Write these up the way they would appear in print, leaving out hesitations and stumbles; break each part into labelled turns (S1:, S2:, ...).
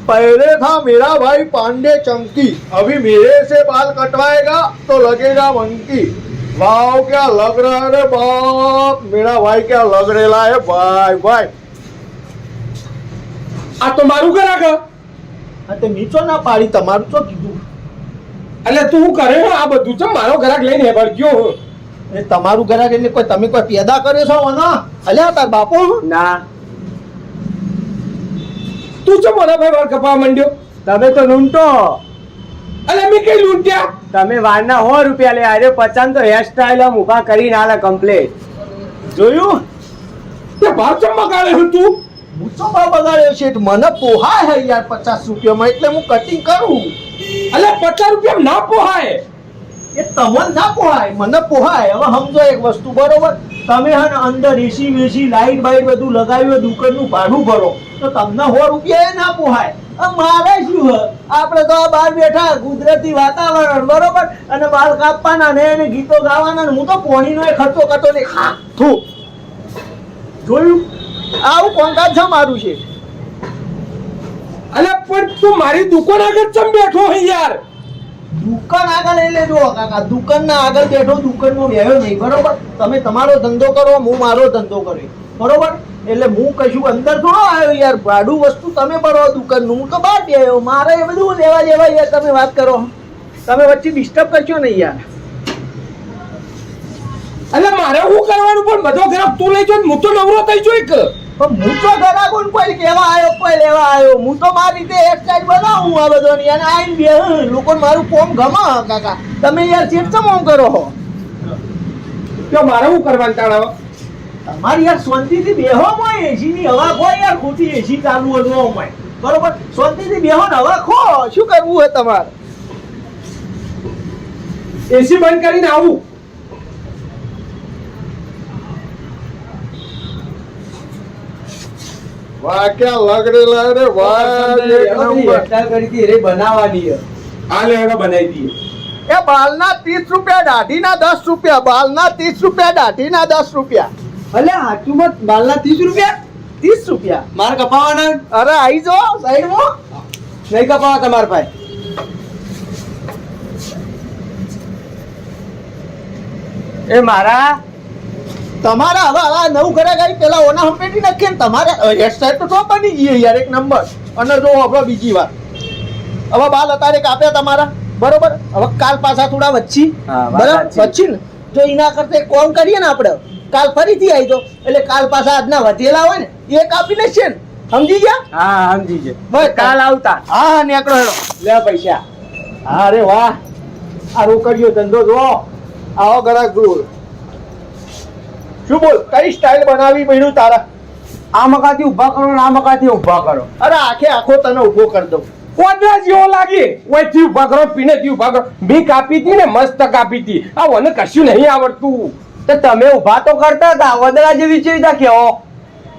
S1: पहले था मेरा भाई पांडे चंकी, अभी मेरे से बाल कटवाएगा तो लगेगा मंकी। वाह क्या लग रहा है रे बाप, मेरा भाई क्या लग रेला है भाई भाई।
S2: આ તો મારું ઘરાક હ.
S1: હા તે મીચો ના પાડી, તમારું તો કીધું.
S2: એટલે તું કરે હે આ બધું ચમ મારો ઘરાક લઈને હેબર ગયો હું.
S1: એ તમારું ઘરાક એટલે કોઈ તમે કોઈ પેદા કર્યો છો ને? અલ્યા તાર બાપો
S3: ના
S2: તું ચમ મને ભાઈ વાર કપાવા માંડ્યો?
S3: તમે તો લૂંટો.
S2: અલે મેં કઈ લૂંટ્યા?
S3: તમે વારના 100 રૂપિયા લે આરે 50 તો હેર સ્ટાઈલ આમ ઊભા કરીને આલે કમ્પ્લીટ. જોયું?
S2: તે ભાવ ચમ મગાડે હું તું?
S1: મૂચો ભાવ બગાડ્યો છે, મને પોહાય હે યાર 50 રૂપિયામાં, એટલે હું કટિંગ કરું.
S2: અલે 50 રૂપિયા ના પોહાય.
S1: એ તમને ના પોહાય, મને પોહાય. હવે સમજો એક વસ્તુ, બરોબર? તમે હે ને અંદર એસી વેસી લાઈટ બાઈટ બધું લગાવ્યું, દુકાનનું ભાડું ભરો તો તમને 100 રૂપિયા એ ના પોહાય. મારે શું હે, આપણે તો આ બહાર બેઠા કુદરતી વાતાવરણ, બરોબર, અને બાલ કાપવાના ને એને ગીતો ગાવાના ને હું તો પોણીનો એ ખર્ચો કરતો નહીં. હા થું જોયું? આવું કોંકાજ છે મારું છે.
S2: અલે પણ તું મારી દુકાન આગળ ચમ બેઠો હે યાર?
S1: દુકાન આગળ એટલે જો કાકા, દુકાનના આગળ બેઠો, દુકાનમાં બેહ્યો નહીં, બરોબર? તમે તમારો ધંધો કરો, હું મારો ધંધો કર્યો, બરોબર? એટલે હું કશું અંદર થોડો આવ્યો યાર, ભાડું વસ્તુ તમે ભરો દુકાનનું, હું તો બહાર બેહ્યો. મારે એ બધું લેવા દેવા યાર, તમે વાત કરો, તમે વચ્ચે ડિસ્ટર્બ કરશો નહીં યાર.
S2: અલે મારે શું કરવાનું? પણ બધો ઘરાક તું લઈ જો, હું તો નવરો થઈ જોઈ કે.
S1: પણ હું તો ઘરાકોને કોઈ કહેવા આવ્યો, કોઈ લેવા આવ્યો, હું તો મારી રીતે હેરસ્ટાઈલ બનાવું આ બધોની, અને આઈને બે લોકોને મારું કોમ ગમે કાકા. તમે યાર ચેટ ચમ ઓમ કરો છો?
S2: તો મારે શું કરવાનું તાળાવ?
S1: તમારી યાર શાંતિથી બેહો મોય, એસીની હવા ખો યાર, ખોટી એસી ચાલુ હોય ન મોય, બરોબર? શાંતિથી બેહો ને હવા ખો. શું કરવું હોય તમારે?
S2: એસી બંધ કરીને આવું.
S1: વાહ ક્યાં લગ રેલા રે વાહ, એક નંબર.
S3: હેરસ્ટાઈલ કરી હતી રે બનાવવાની હે.
S2: આ લે હવે બનાવી દઈએ.
S1: એ બાલના 30 રૂપિયા, દાઢીના 10 રૂપિયા. બાલના 30 રૂપિયા, દાઢીના 10 રૂપિયા.
S3: અલે હાચુમાં બાલના 30 રૂપિયા?
S1: 30 રૂપિયા.
S3: માર કપાવાના?
S1: અરે આઈ જો સાઈડમાં.
S3: નહીં કપાવા તમાર ભાઈ. એ મારા
S1: તમારા હવે આ નવું ઘરે ગઈ પેલા ઓના હંપેટી નાખીએ ને, તમારે હેરસ્ટાઈલ તો બની ગઈ યાર એક નંબર. અને જો હવે બીજી વાત, હવે બાલ અત્યારે કાપ્યા તમારા, બરોબર? હવે કાલ પાછા થોડા વચ્ચી,
S3: હા, વાત
S1: બરાબર?
S3: સાચી.
S1: વચ્ચી ને જો એના કરતા એક કોમ કરીએ ને આપણે, કાલ ફરીથી આવી જો, એટલે કાલ પાછા આજના વધેલા હોય ને એ કાપી લેશે ને, સમજી ગયા?
S3: હા સમજી છે.
S1: બસ
S3: કાલ આવતા.
S1: હા નીકળો હેડો, લે પૈસા. અરે વાહ, આ રોકડીયો ધંધો જો, આવો ગરાક જોર. શું બોલ, કઈ સ્ટાઇલ બનાવી પડ્યું તારા?
S3: આ મકાથી ઊભા કરો ને આ મકાથી ઊભા કરો.
S1: અરે આખે આખો તને ઊભો કરી દઉં.
S2: કોદરા જેવો લાગે. ઓયથી ઊભા કરો, પીનેથી ઊભા કરો. બી કાપી હતી ને મસ્ત કાપી હતી. આ મને કશું નહીં આવડતું.
S3: તો તમે ઊભા તો કરતા હતા, વદરા જેવી છે તા કેવો.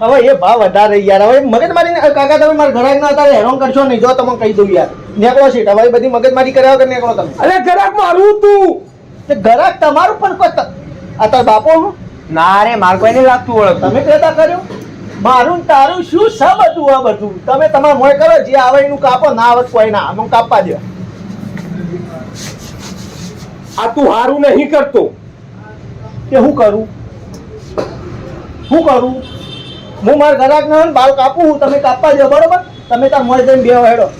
S1: હવે એ ભાવ વધારે યાર. હવે મગજમારી કાકા તમે મારા ઘરાક ના અત્યારે હેરાન કરશો નહીં, જો તમે કહી દઉં યાર. નીકળો સીટ, હવે બધી મગજમારી કર્યા વગર નીકળો તમે.
S2: અરે ઘરાક મારું તું.
S1: તે ઘરાક તમારું પણ કોઈ આ તાર બાપો હું
S3: ના રે માર કોઈ નહીં લાગતું ઓળખ.
S1: તમે પેદા કર્યો? મારું ને તારું શું છે બધું? આ બધું તમે તમારા મોય કરો, જે આવે એનું કાપો, ના આવે કોઈ ના, આમ કાપવા દો.
S2: આ તું હારું નહીં કરતો.
S1: કે હું કરું? હું કરું? હું મારા ઘરાક ના બાલ કાપું, હું તમે કાપવા દો, બરોબર? તમે તાર મોય જઈને બેહો હેડો.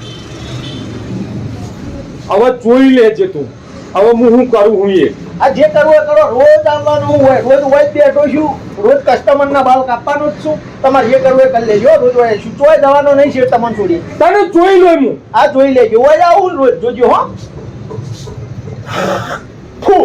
S2: હવે જોઈ લેજે તું. હવે હું શું કરું હું એ.
S1: આ જે કરવું એ કરો, રોજ આવવાનું હોય, રોજ હોય જ બેઠો છું, રોજ કસ્ટમર ના બાલ કાપવાનું જ છું. તમારે જે કરવું એ કરી લેજો, રોજ હોય છું, ચોય જવાનો નહીં છે તમને છોડી.
S2: તને જોઈ લો હું.
S1: આ જોઈ લેજો, હોય આવું રોજ જોજો હો. ફૂ